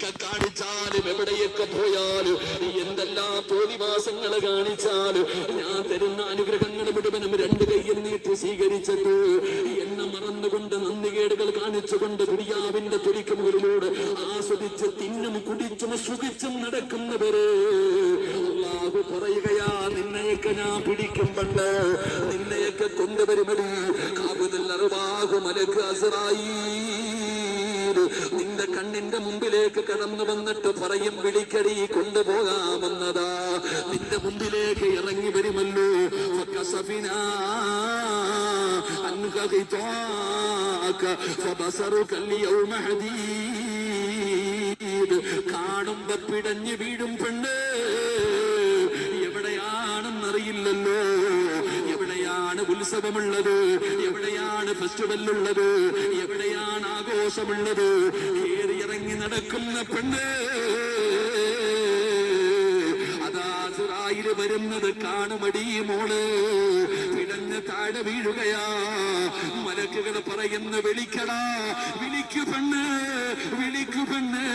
കാണിച്ചാലും എവിടെയൊക്കെ പോയാലും എന്തെല്ലാം തോന്നിവാസങ്ങള് കാണിച്ചാലും ഞാൻ തരുന്ന അനുഗ്രഹങ്ങൾ മുഴുവനും രണ്ട് കൈയിൽ നീട്ടി സ്വീകരിച്ചിട്ട് എന്നെ മറന്നുകൊണ്ട് നന്ദികേടുകൾ കാണിച്ചുകൊണ്ട് ദുനിയാവിന്റെ തൊലിക്ക് മുകളിലൂടെ ആസ്വദിച്ച് തിന്നും കുടിച്ചും സുഖിച്ചും നടക്കുന്നവര് അല്ലാഹു പറയുകയാ, നിന്നെയൊക്കെ ഞാൻ പിടിക്കും പണ്ട്, നിന്നെയൊക്കെ കൊണ്ടുവരുമടി കാബുൽ അർവാഹു മലക്ക് അസ്റായീൽ നിന്റെ കണ്ണിന്റെ മുമ്പിലേക്ക് കടന്നു വന്നിട്ട് പറയും, വിളിക്കടി കൊണ്ടുപോകാമെന്നതാ. നിന്റെ മുമ്പിലേക്ക് ഇറങ്ങി വരുമല്ലോ. കാണുമ്പോ പിടഞ്ഞു വീഴും പെണ്ണ്. എവിടെയാണെന്നറിയില്ലല്ലോ, എവിടെയാണ് ഉത്സവമുള്ളത്, എവിടെയാണ് ഫെസ്റ്റിവൽ ഉള്ളത്, എവിടെയാണ് ആഘോഷമുള്ളത്. കേറിയിറങ്ങി നടക്കുന്ന പെണ്ണ് അതാ സുറായിൽ വരുന്നത് കാണുമടി മോള്. പിടഞ്ഞ് താഴെ വീഴുകയാ. മലക്കുകൾ പറയുന്ന, വിളിക്കടാ, വിളിക്കു പെണ്ണ്, വിളിക്കു പെണ്ണ്.